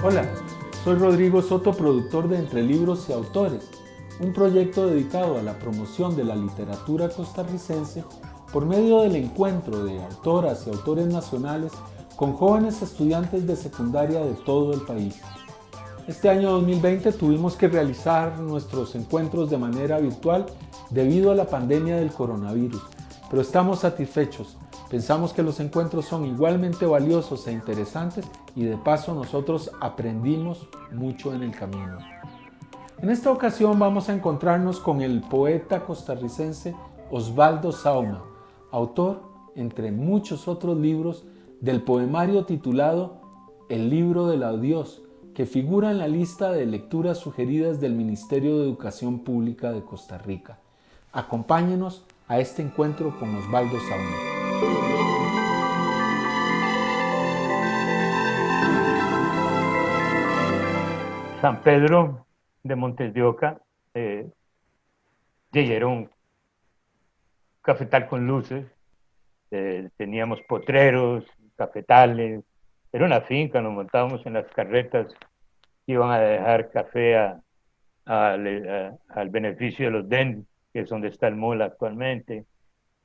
Hola, soy Rodrigo Soto, productor de Entre Libros y Autores, un proyecto dedicado a la promoción de la literatura costarricense por medio del encuentro de autoras y autores nacionales con jóvenes estudiantes de secundaria de todo el país. Este año 2020 tuvimos que realizar nuestros encuentros de manera virtual debido a la pandemia del coronavirus, pero estamos satisfechos. Pensamos que los encuentros son igualmente valiosos e interesantes y de paso nosotros aprendimos mucho en el camino. En esta ocasión vamos a encontrarnos con el poeta costarricense Osvaldo Sauma, autor, entre muchos otros libros, del poemario titulado El libro del adiós, que figura en la lista de lecturas sugeridas del Ministerio de Educación Pública de Costa Rica. Acompáñenos a este encuentro con Osvaldo Sauma. San Pedro de Montes de Oca era un cafetal con luces, teníamos potreros, cafetales, era una finca, nos montábamos en las carretas que iban a dejar café al beneficio de los Den, que es donde está el mall actualmente.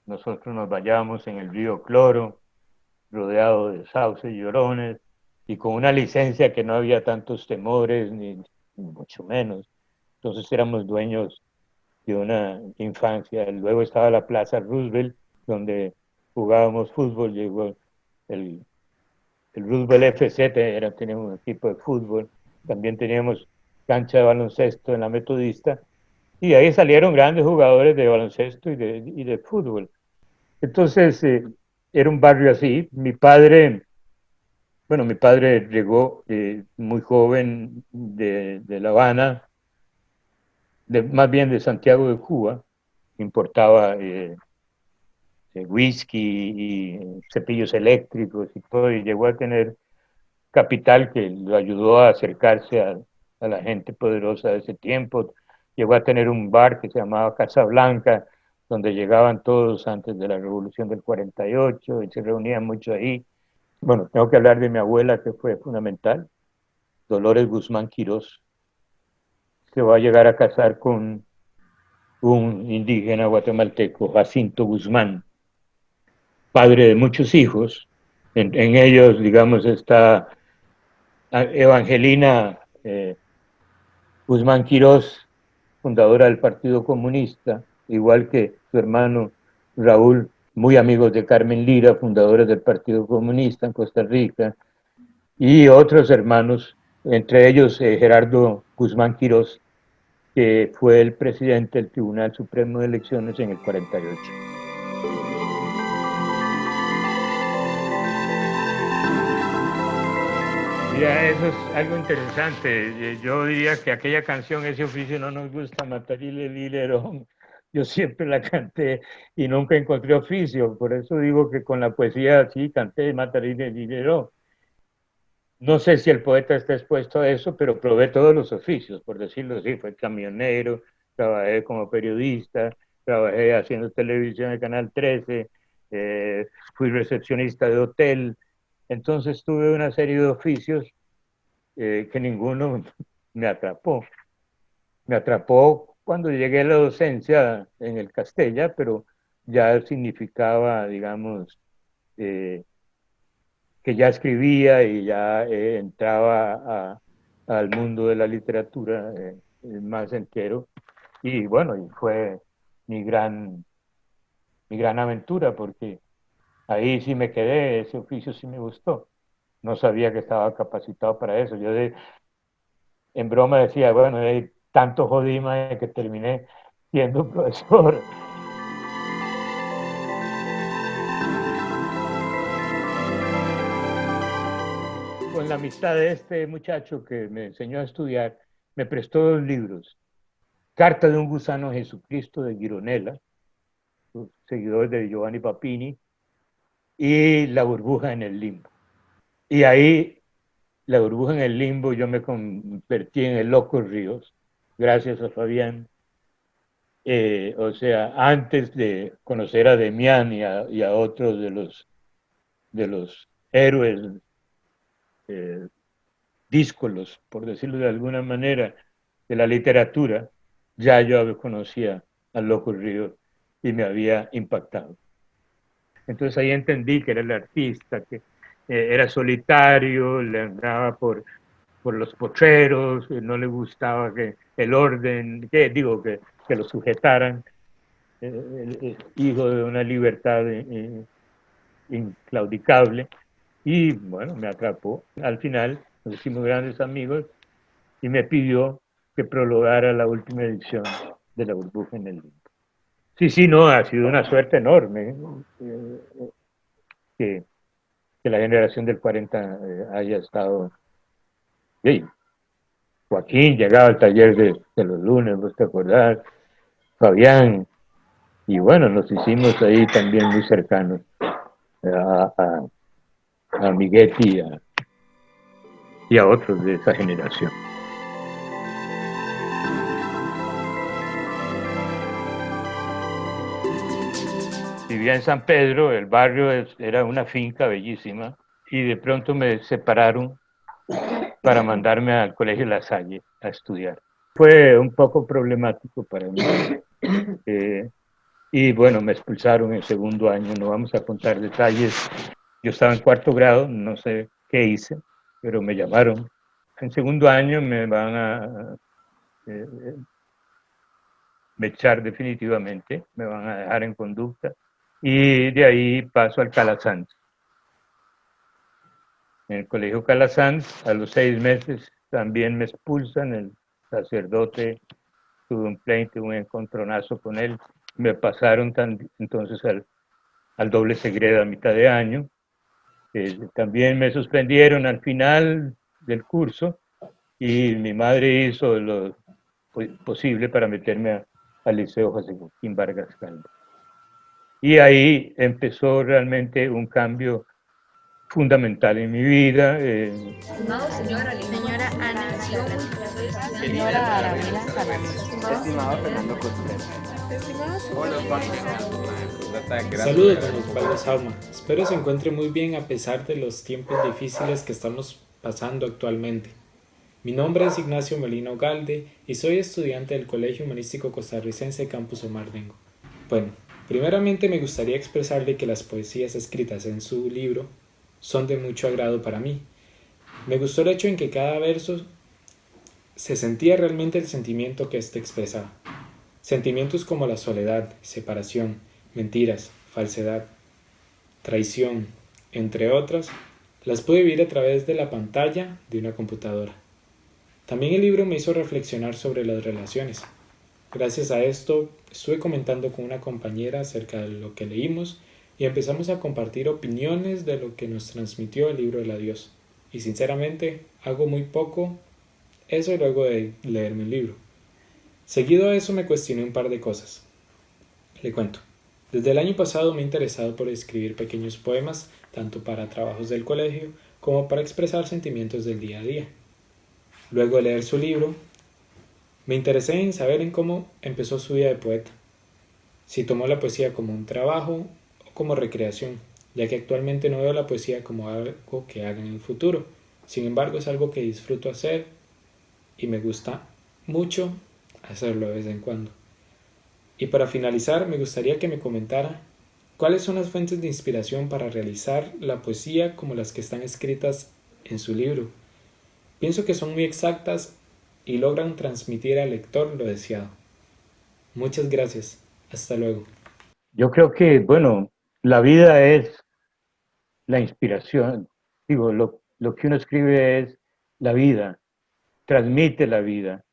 Nosotros nos bañábamos en el río Cloro, rodeado de sauces y llorones, y con una licencia que no había tantos temores, ni mucho menos. Entonces éramos dueños de una infancia. Luego estaba la Plaza Roosevelt, donde jugábamos fútbol, llegó el Roosevelt FC, teníamos un equipo de fútbol, también teníamos cancha de baloncesto en la Metodista, y ahí salieron grandes jugadores de baloncesto y de fútbol. Entonces, era un barrio así. Mi padre llegó muy joven de La Habana, más bien de Santiago de Cuba, importaba whisky y cepillos eléctricos y todo, y llegó a tener capital que lo ayudó a acercarse a la gente poderosa de ese tiempo. Llegó a tener un bar que se llamaba Casa Blanca, donde llegaban todos antes de la Revolución del 48 y se reunían mucho ahí. Bueno, tengo que hablar de mi abuela, que fue fundamental, Dolores Guzmán Quirós. Se va a llegar a casar con un indígena guatemalteco, Jacinto Guzmán, padre de muchos hijos. En ellos, digamos, está Evangelina Guzmán Quirós, fundadora del Partido Comunista, igual que su hermano Raúl, muy amigos de Carmen Lira, fundadores del Partido Comunista en Costa Rica, y otros hermanos, entre ellos Gerardo Guzmán Quirós, que fue el presidente del Tribunal Supremo de Elecciones en el 48. Mira, eso es algo interesante. Yo diría que aquella canción, Ese oficio no nos gusta, Matarile Lilerón, yo siempre la canté y nunca encontré oficio. Por eso digo que con la poesía sí canté Matarile Lilerón. No sé si el poeta está expuesto a eso, pero probé todos los oficios, por decirlo así. Fui camionero, trabajé como periodista, trabajé haciendo televisión en Canal 13, fui recepcionista de hotel. Entonces tuve una serie de oficios que ninguno me atrapó. Me atrapó cuando llegué a la docencia en el Castella, pero ya significaba, digamos, eh, que ya escribía y ya entraba al mundo de la literatura más entero. Y bueno, y fue mi mi gran aventura, porque ahí sí me quedé, ese oficio sí me gustó. No sabía que estaba capacitado para eso. En broma decía, bueno, hay tanto jodima que terminé siendo profesor. con la amistad de este muchacho que me enseñó a estudiar, me prestó 2 libros. Carta de un gusano a Jesucristo de Gironella, seguidor de Giovanni Papini, y La burbuja en el limbo. Y ahí, La burbuja en el limbo, yo me convertí en el loco Ríos, gracias a Fabián. O sea, antes de conocer a Demián y a otros de los héroes eh, díscolos, por decirlo de alguna manera, de la literatura, ya yo conocía al Loco Ríos y me había impactado. Entonces ahí entendí que era el artista, que era solitario, le andaba por los potreros, no le gustaba que el orden, que lo sujetaran, hijo de una libertad inclaudicable. Y bueno, me atrapó. Al final nos hicimos grandes amigos y me pidió que prologara la última edición de La burbuja en el limbo. Sí, sí, no, ha sido una suerte enorme que, que la generación del 40 haya estado. Sí, Joaquín llegaba al taller de los lunes, ¿vos te acordás? Fabián, y bueno, nos hicimos ahí también muy cercanos a, a, a Miguetti y a otros de esa generación. Vivía en San Pedro, el barrio era una finca bellísima, y de pronto me separaron para mandarme al Colegio La Salle a estudiar. Fue un poco problemático para mí. Eh, y bueno, me expulsaron en segundo año, no vamos a contar detalles. Yo estaba en cuarto grado, no sé qué hice, pero me llamaron. En segundo año me van a eh, echar definitivamente, me van a dejar en conducta y de ahí paso al Calasanz. En el colegio Calasanz, a los 6 meses también me expulsan, el sacerdote, tuve un pleito, un encontronazo con él, me pasaron entonces al doble segredo a mitad de año, también me suspendieron al final del curso y mi madre hizo lo posible para meterme al Liceo José Joaquín Vargas Calvo. Y ahí empezó realmente un cambio fundamental en mi vida. Estimado señor Señora Ana Salamí. Señora Aramila Salamí. Estimado Fernando Contreras. Saludos, don Osvaldo Sauma. Espero se encuentre muy bien a pesar de los tiempos difíciles que estamos pasando actualmente. Mi nombre es Ignacio Molina Ugalde y soy estudiante del Colegio Humanístico Costarricense Campus Omardengo. Bueno, primeramente me gustaría expresarle que las poesías escritas en su libro son de mucho agrado para mí. Me gustó el hecho en que cada verso se sentía realmente el sentimiento que éste expresaba. Sentimientos como la soledad, separación, mentiras, falsedad, traición, entre otras, las pude vivir a través de la pantalla de una computadora. También el libro me hizo reflexionar sobre las relaciones. Gracias a esto, estuve comentando con una compañera acerca de lo que leímos y empezamos a compartir opiniones de lo que nos transmitió el libro del adiós. Y sinceramente, hago muy poco eso luego de leerme el libro. Seguido a eso me cuestioné un par de cosas. Le cuento. Desde el año pasado me he interesado por escribir pequeños poemas, tanto para trabajos del colegio como para expresar sentimientos del día a día. Luego de leer su libro, me interesé en saber en cómo empezó su vida de poeta. Si tomó la poesía como un trabajo o como recreación, ya que actualmente no veo la poesía como algo que haga en el futuro. Sin embargo, es algo que disfruto hacer y me gusta mucho hacerlo de vez en cuando. Y para finalizar, me gustaría que me comentara cuáles son las fuentes de inspiración para realizar la poesía como las que están escritas en su libro. Pienso que son muy exactas y logran transmitir al lector lo deseado. Muchas gracias. Hasta luego. Yo creo que, bueno, la vida es la inspiración. Digo, lo que uno escribe es la vida, transmite la vida,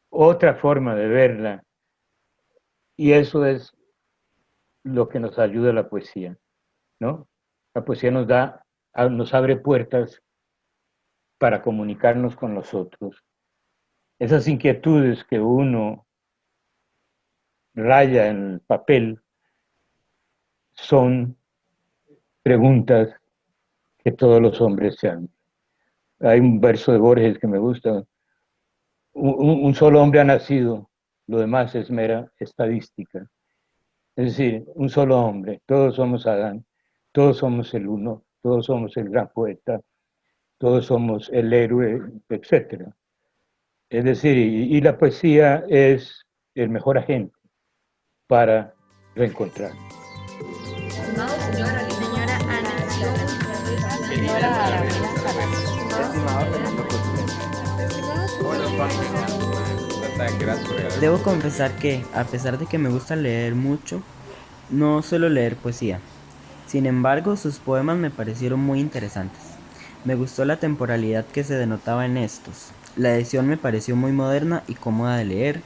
otra forma de verla. Y eso es lo que nos ayuda a la poesía, ¿no? La poesía nos abre puertas para comunicarnos con los otros. Esas inquietudes que uno raya en el papel son preguntas que todos los hombres se han. Hay un verso de Borges que me gusta. Un solo hombre ha nacido, lo demás es mera estadística. Es decir, un solo hombre, todos somos Adán, todos somos el uno, todos somos el gran poeta, todos somos el héroe, etc. Es decir, y la poesía es el mejor agente para reencontrar. Estimado señor Señora Ana Nación, señora Aravena Canales. Estimado Fernando Contreras. Debo confesar que, a pesar de que me gusta leer mucho, no suelo leer poesía. Sin embargo, sus poemas me parecieron muy interesantes. Me gustó la temporalidad que se denotaba en estos. La edición me pareció muy moderna y cómoda de leer,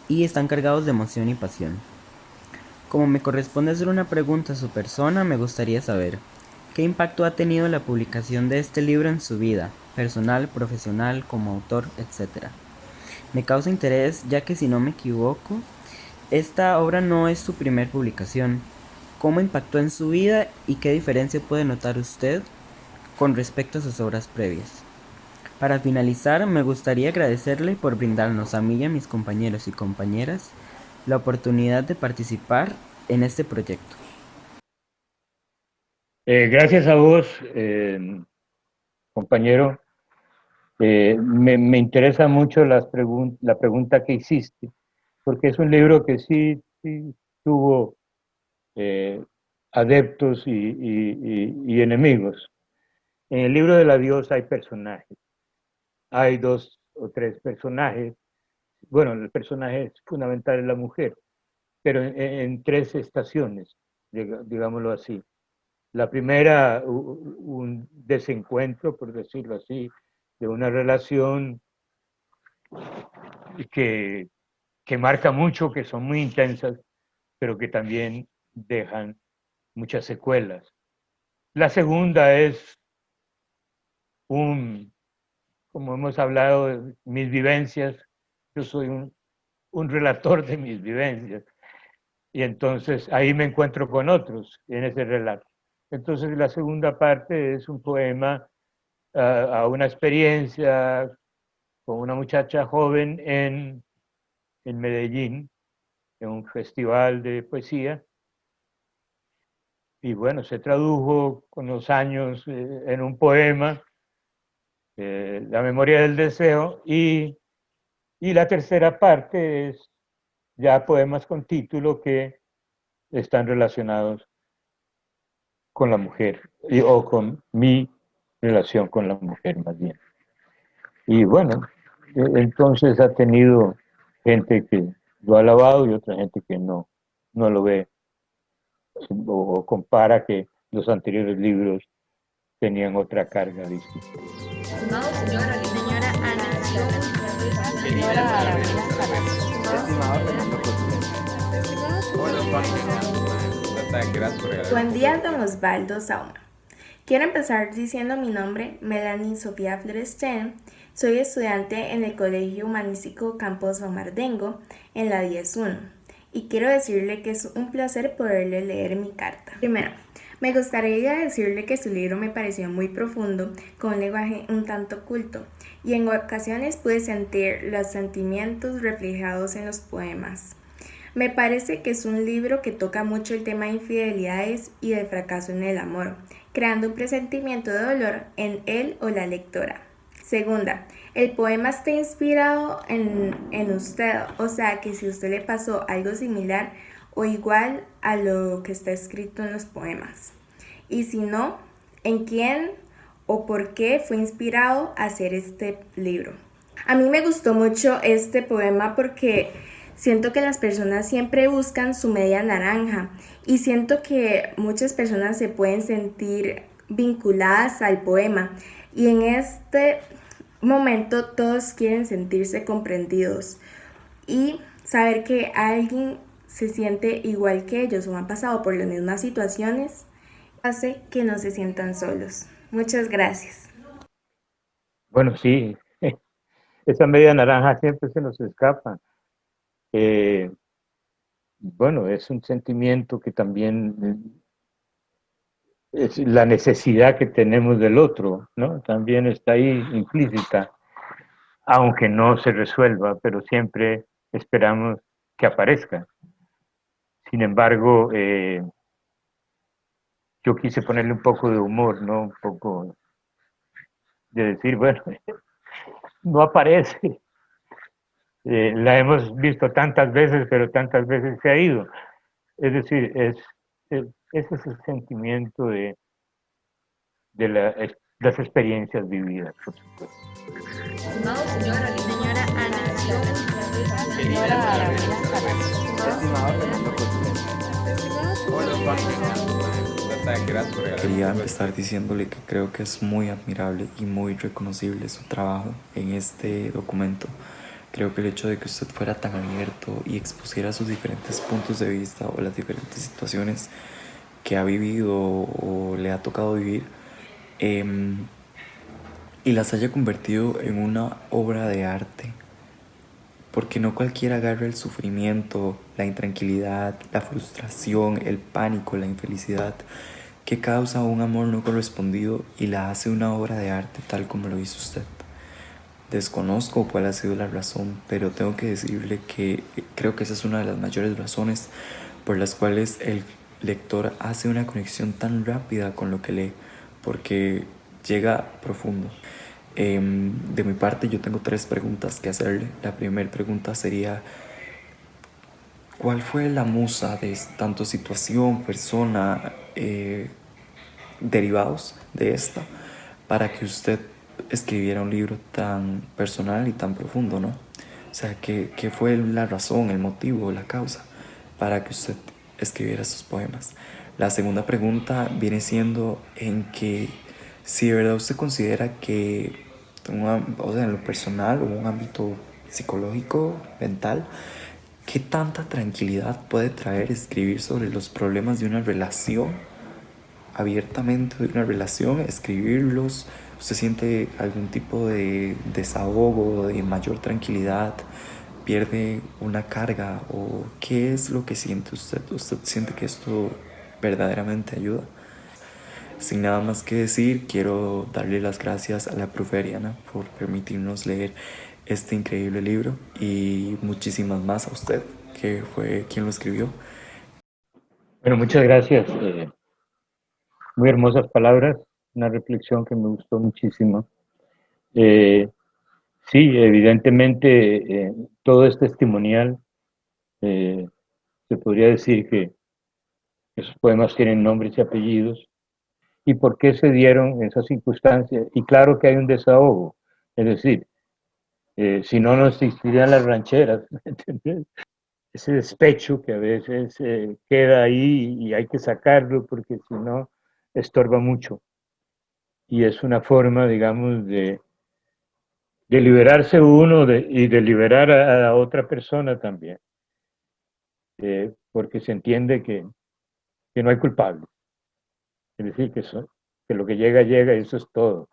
y están cargados de emoción y pasión. Como me corresponde hacer una pregunta a su persona, me gustaría saber, ¿qué impacto ha tenido la publicación de este libro en su vida, personal, profesional, como autor, etcétera? Me causa interés ya que, si no me equivoco, esta obra no es su primer publicación. ¿Cómo impactó en su vida y qué diferencia puede notar usted con respecto a sus obras previas? Para finalizar, me gustaría agradecerle por brindarnos a mí y a mis compañeros y compañeras la oportunidad de participar en este proyecto. Gracias a vos, compañero. Me interesa mucho la pregunta que hiciste, porque es un libro que sí tuvo adeptos y enemigos. En el libro de la diosa hay personajes. Hay 2 o 3 personajes. Bueno, el personaje fundamental es la mujer, pero en 3 estaciones, digámoslo así. La primera, un desencuentro, por decirlo así, de una relación que, que marca mucho, que son muy intensas, pero que también dejan muchas secuelas. La segunda es como hemos hablado, de mis vivencias. Yo soy un relator de mis vivencias. Y entonces ahí me encuentro con otros en ese relato. Entonces la segunda parte es un poema a una experiencia con una muchacha joven en Medellín, en un festival de poesía. Y bueno, se tradujo con los años en un poema, La memoria del deseo, y la tercera parte es ya poemas con título que están relacionados con la mujer, o con mi relación con la mujer más bien. Y bueno, entonces ha tenido gente que lo ha alabado y otra gente que no lo ve, o compara que los anteriores libros tenían otra carga distinta. Estimado Señora Ana Nación, señora Aravena Canales. Estimado Fernando Contreras. Buen día, don Osvaldo Sauma. Quiero empezar diciendo mi nombre, Melanie Sofía Floresten. Soy estudiante en el Colegio Humanístico Campos Romardengo, en la 10-1. Y quiero decirle que es un placer poderle leer mi carta. Primero, me gustaría decirle que su libro me pareció muy profundo, con un lenguaje un tanto culto, y en ocasiones pude sentir los sentimientos reflejados en los poemas. Me parece que es un libro que toca mucho el tema de infidelidades y del fracaso en el amor, creando un presentimiento de dolor en él o la lectora. Segunda, el poema está inspirado en usted, o sea que si a usted le pasó algo similar o igual a lo que está escrito en los poemas. Y si no, ¿en quién o por qué fue inspirado a hacer este libro? A mí me gustó mucho este poema porque siento que las personas siempre buscan su media naranja y siento que muchas personas se pueden sentir vinculadas al poema y en este momento todos quieren sentirse comprendidos y saber que alguien se siente igual que ellos o han pasado por las mismas situaciones hace que no se sientan solos. Muchas gracias. Bueno, sí, esa media naranja siempre se nos escapa. Eh, bueno, es un sentimiento que también es la necesidad que tenemos del otro, ¿no? También está ahí implícita, aunque no se resuelva, pero siempre esperamos que aparezca. Sin embargo, yo quise ponerle un poco de humor, ¿no? Un poco de decir, bueno, no aparece. La hemos visto tantas veces, pero tantas veces se ha ido. Es decir, ese es el sentimiento de las experiencias vividas, por supuesto. Estimado señor Señora Ana Sion, señora Arabela Salas. Estimado Fernando Contreras. Quería empezar diciéndole que creo que es muy admirable y muy reconocible su trabajo en este documento. Creo que el hecho de que usted fuera tan abierto y expusiera sus diferentes puntos de vista o las diferentes situaciones que ha vivido o le ha tocado vivir y las haya convertido en una obra de arte. Porque no cualquiera agarra el sufrimiento, la intranquilidad, la frustración, el pánico, la infelicidad que causa un amor no correspondido y la hace una obra de arte tal como lo hizo usted. Desconozco cuál ha sido la razón, pero tengo que decirle que creo que esa es una de las mayores razones por las cuales el lector hace una conexión tan rápida con lo que lee, porque llega profundo. De mi parte yo tengo 3 preguntas que hacerle. La primera pregunta sería: ¿cuál fue la musa de tanto situación, persona, derivados de esta, para que usted escribiera un libro tan personal y tan profundo, ¿no? O sea, ¿qué fue la razón, el motivo, la causa para que usted escribiera esos poemas? La segunda pregunta viene siendo en que si de verdad usted considera que, o sea, en lo personal o un ámbito psicológico, mental, ¿qué tanta tranquilidad puede traer escribir sobre los problemas de una relación, abiertamente de una relación, escribirlos? ¿Usted siente algún tipo de desahogo, de mayor tranquilidad? ¿Pierde una carga? ¿O qué es lo que siente usted? ¿Usted siente que esto verdaderamente ayuda? Sin nada más que decir, quiero darle las gracias a la profe Ariana por permitirnos leer este increíble libro y muchísimas más a usted, que fue quien lo escribió. Bueno, muchas gracias. Muy hermosas palabras, una reflexión que me gustó muchísimo. Sí, evidentemente todo es testimonial. Se podría decir que esos poemas tienen nombres y apellidos. ¿Y por qué se dieron esas circunstancias? Y claro que hay un desahogo. Es decir, si no, no existirían las rancheras. ¿Entendés? Ese despecho que a veces queda ahí y hay que sacarlo porque si no, estorba mucho. Y es una forma, digamos, de liberarse uno y de liberar a otra persona también. Porque se entiende que no hay culpable. Es decir, que lo que llega, llega y eso es todo.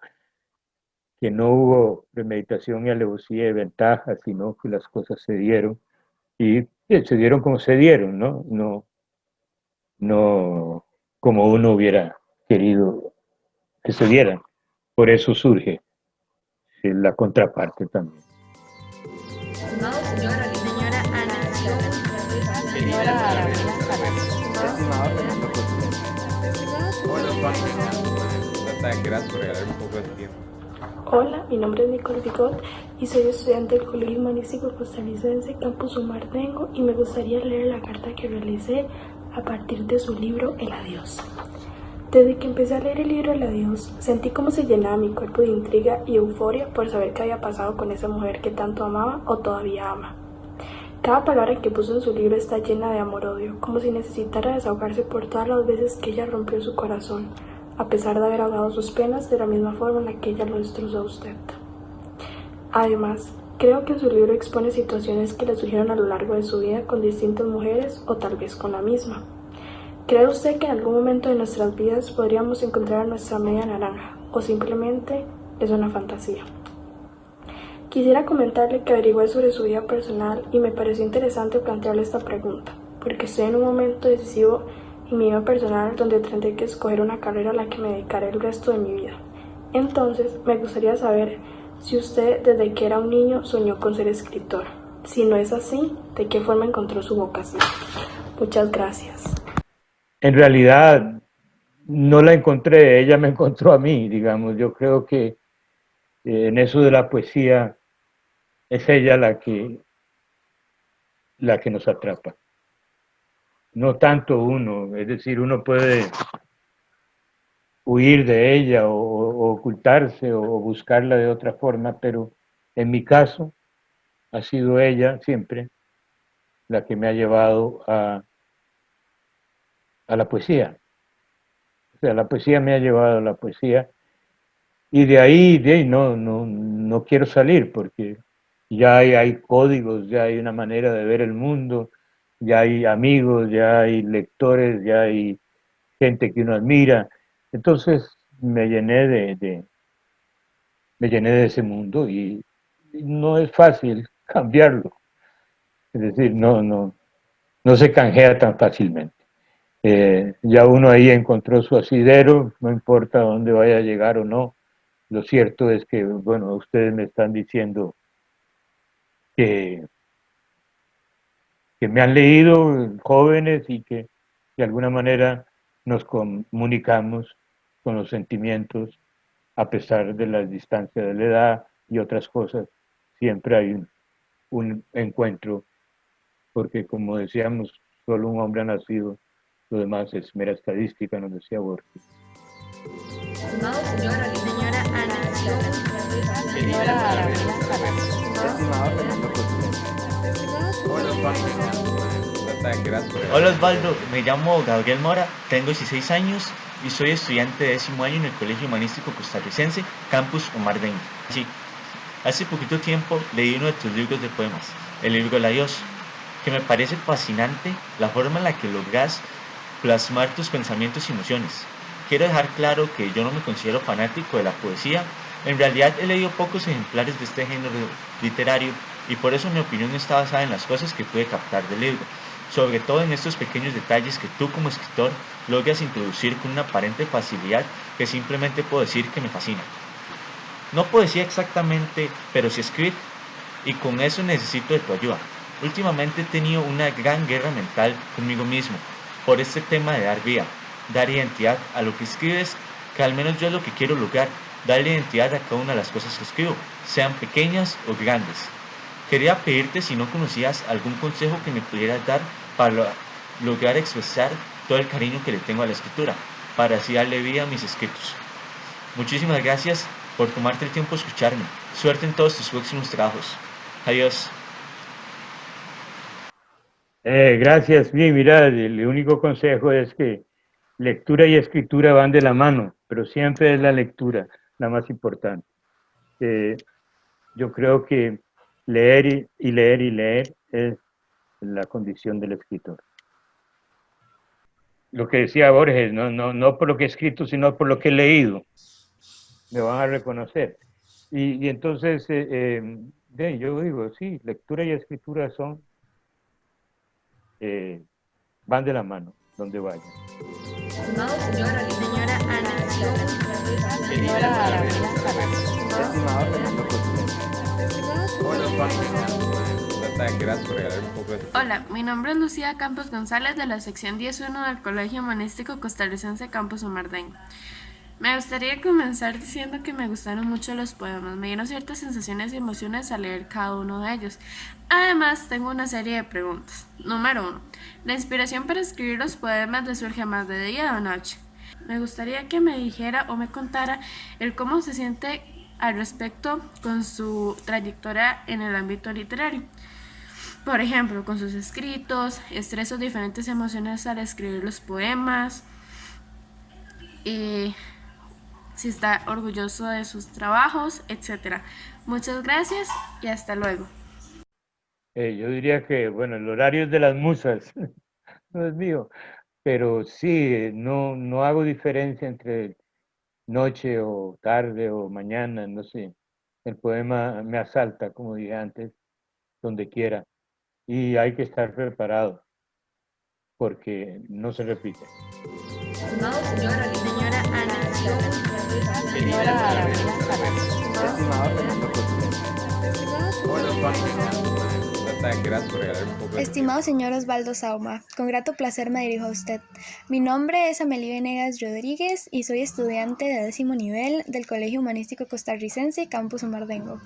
Que no hubo premeditación y alevosía de ventaja, sino que las cosas se dieron y se dieron como se dieron, ¿no? No como uno hubiera querido que se dieran. Por eso surge la contraparte también. Estimado señora Ana Sion, señora Arabela Salas. Estimado Fernando Contreras. Gracias por regalarme un poco de tiempo. Hola, mi nombre es Nicole Bigot y soy estudiante del Colegio Humanístico Costarricense Campus Omardengo y me gustaría leer la carta que realicé a partir de su libro El Adiós. Desde que empecé a leer el libro El Adiós, sentí como se llenaba mi cuerpo de intriga y euforia por saber qué había pasado con esa mujer que tanto amaba o todavía ama. Cada palabra que puso en su libro está llena de amor-odio, como si necesitara desahogarse por todas las veces que ella rompió su corazón, a pesar de haber ahogado sus penas de la misma forma en la que ella lo destrozó a usted. Además, creo que su libro expone situaciones que le surgieron a lo largo de su vida con distintas mujeres o tal vez con la misma. ¿Cree usted que en algún momento de nuestras vidas podríamos encontrar a nuestra media naranja o simplemente es una fantasía? Quisiera comentarle que averigüé sobre su vida personal y me pareció interesante plantearle esta pregunta, porque estoy en un momento decisivo en mi vida personal donde tendré que escoger una carrera a la que me dedicaré el resto de mi vida. Entonces, me gustaría saber si usted desde que era un niño soñó con ser escritor. Si no es así, ¿de qué forma encontró su vocación? Muchas gracias. En realidad no la encontré, ella me encontró a mí, digamos. Yo creo que en eso de la poesía es ella la que nos atrapa. No tanto uno, es decir, uno puede huir de ella o ocultarse o buscarla de otra forma, pero en mi caso ha sido ella siempre la que me ha llevado a la poesía. O sea, la poesía me ha llevado a la poesía y de ahí no quiero salir porque ya hay códigos, ya hay una manera de ver el mundo, ya hay amigos, ya hay lectores, ya hay gente que uno admira. Entonces me llené de ese mundo y no es fácil cambiarlo. Es decir, no se canjea tan fácilmente. Ya uno ahí encontró su asidero, no importa dónde vaya a llegar o no. Lo cierto es que, bueno, ustedes me están diciendo que, que me han leído jóvenes y que de alguna manera nos comunicamos con los sentimientos a pesar de la distancia de la edad y otras cosas. Siempre hay un encuentro, porque como decíamos, solo un hombre ha nacido, lo demás es mera estadística, nos decía Borges. Estimado señor Señora Ana Clara. Señora Arabela Salas. Estimado Fernando Contreras. Hola Osvaldo, me llamo Gabriel Mora, tengo 16 años y soy estudiante de 10º año en el Colegio Humanístico Costarricense, Campus Omarden. Sí, hace poquito tiempo leí uno de tus libros de poemas, el libro La Dios, que me parece fascinante la forma en la que logras plasmar tus pensamientos y emociones. Quiero dejar claro que yo no me considero fanático de la poesía, en realidad he leído pocos ejemplares de este género literario y por eso mi opinión está basada en las cosas que pude captar del libro, sobre todo en estos pequeños detalles que tú como escritor logras introducir con una aparente facilidad que simplemente puedo decir que me fascina. No poesía exactamente, pero sí escribir, y con eso necesito de tu ayuda. Últimamente he tenido una gran guerra mental conmigo mismo por este tema de dar vida, dar identidad a lo que escribes, que al menos yo es lo que quiero lograr, darle identidad a cada una de las cosas que escribo, sean pequeñas o grandes. Quería pedirte si no conocías algún consejo que me pudieras dar para lograr expresar todo el cariño que le tengo a la escritura, para así darle vida a mis escritos. Muchísimas gracias por tomarte el tiempo de escucharme. Suerte en todos tus próximos trabajos. Adiós. Gracias. Bien, mira, el único consejo es que lectura y escritura van de la mano, pero siempre es la lectura la más importante. Yo creo que leer y leer y leer es la condición del escritor. Lo que decía Borges, no por lo que he escrito, sino por lo que he leído. Me van a reconocer. Y entonces, yo digo, sí, lectura y escritura van de la mano, donde vayan. Estimado Señora Ana Clara. Señora Arabela Salas. Estimado Fernando Contreras. Gracias por regalar un poco de tiempo. Hola, mi nombre es Lucía Campos González de la sección 10.1 del Colegio Humanístico Costarricense Campus Omarden. Me gustaría comenzar diciendo que me gustaron mucho los poemas, me dieron ciertas sensaciones y emociones al leer cada uno de ellos. Además, tengo una serie de preguntas. Número 1. ¿La inspiración para escribir los poemas le surge más de día o de noche? Me gustaría que me dijera o me contara el cómo se siente al respecto con su trayectoria en el ámbito literario. Por ejemplo, con sus escritos, expreso diferentes emociones al escribir los poemas, y si está orgulloso de sus trabajos, etc. Muchas gracias y hasta luego. Yo diría que, bueno, el horario es de las musas, no es mío, pero sí, no hago diferencia entre noche o tarde o mañana, no sé. el poema me asalta, como dije antes, donde quiera. Y hay que estar preparado, porque no se repite. Estimado señora Ana Señora Arabela Canales. Estimado Fernando Cosme. Gracias por regalar un poco de Estimado señor Osvaldo Sauma, con grato placer me dirijo a usted. Mi nombre es Amelie Venegas Rodríguez y soy estudiante de 10º nivel del Colegio Humanístico Costarricense Campus Omardengo.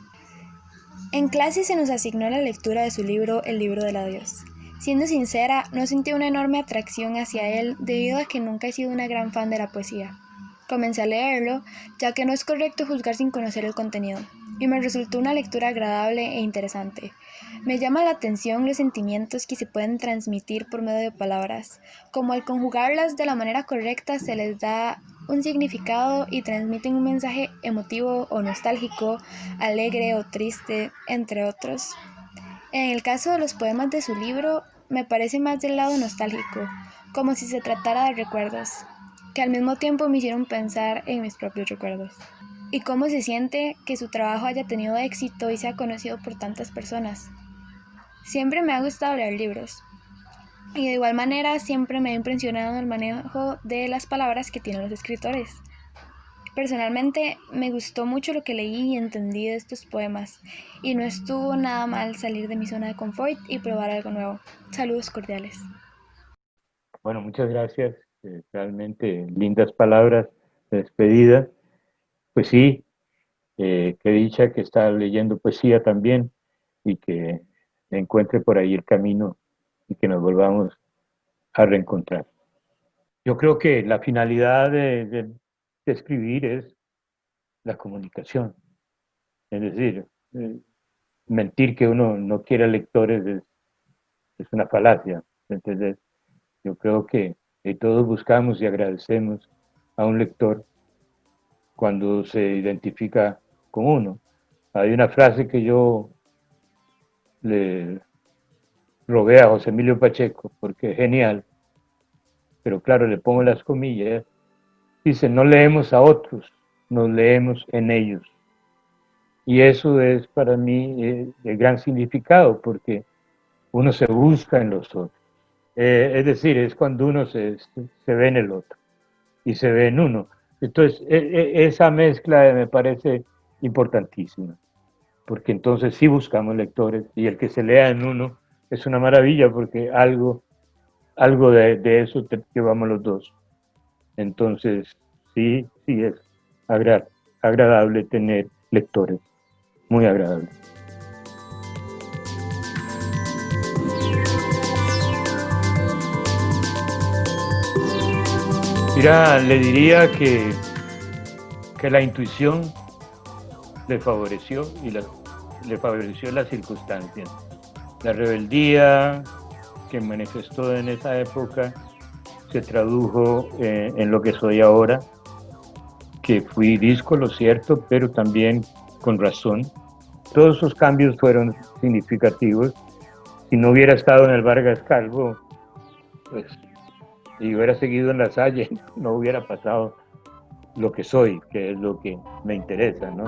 En clase se nos asignó la lectura de su libro El libro del adiós. Siendo sincera, no sentí una enorme atracción hacia él debido a que nunca he sido una gran fan de la poesía. Comencé a leerlo, ya que no es correcto juzgar sin conocer el contenido, y me resultó una lectura agradable e interesante. Me llama la atención los sentimientos que se pueden transmitir por medio de palabras, como al conjugarlas de la manera correcta se les da un significado y transmiten un mensaje emotivo o nostálgico, alegre o triste, entre otros. En el caso de los poemas de su libro, me parece más del lado nostálgico, como si se tratara de recuerdos, que al mismo tiempo me hicieron pensar en mis propios recuerdos. Y cómo se siente que su trabajo haya tenido éxito y sea conocido por tantas personas. Siempre me ha gustado leer libros. Y de igual manera siempre me ha impresionado el manejo de las palabras que tienen los escritores. Personalmente me gustó mucho lo que leí y entendí de estos poemas. Y no estuvo nada mal salir de mi zona de confort y probar algo nuevo. Saludos cordiales. Bueno, muchas gracias. Realmente lindas palabras de despedida. Pues sí, qué dicha que está leyendo poesía también y que encuentre por ahí el camino y que nos volvamos a reencontrar. Yo creo que la finalidad de escribir es la comunicación. Es decir, mentir que uno no quiere lectores es una falacia. Entonces, yo creo que todos buscamos y agradecemos a un lector cuando se identifica con uno. Hay una frase que yo le robé a José Emilio Pacheco, porque es genial, pero claro, le pongo las comillas. Dice, no leemos a otros, nos leemos en ellos. Y eso es para mí de gran significado, porque uno se busca en los otros. Es decir, es cuando uno se ve en el otro y se ve en uno. Entonces, esa mezcla me parece importantísima, porque entonces sí buscamos lectores y el que se lea en uno es una maravilla, porque algo de eso llevamos los dos. Entonces, sí es agradable tener lectores, muy agradable. Mira, le diría que la intuición le favoreció y le favoreció las circunstancias. La rebeldía que manifestó en esa época se tradujo en lo que soy ahora, que fui díscolo, cierto, pero también con razón. Todos esos cambios fueron significativos. Si no hubiera estado en el Vargas Calvo, pues, y hubiera seguido en La Salle, no hubiera pasado lo que soy, que es lo que me interesa, ¿no?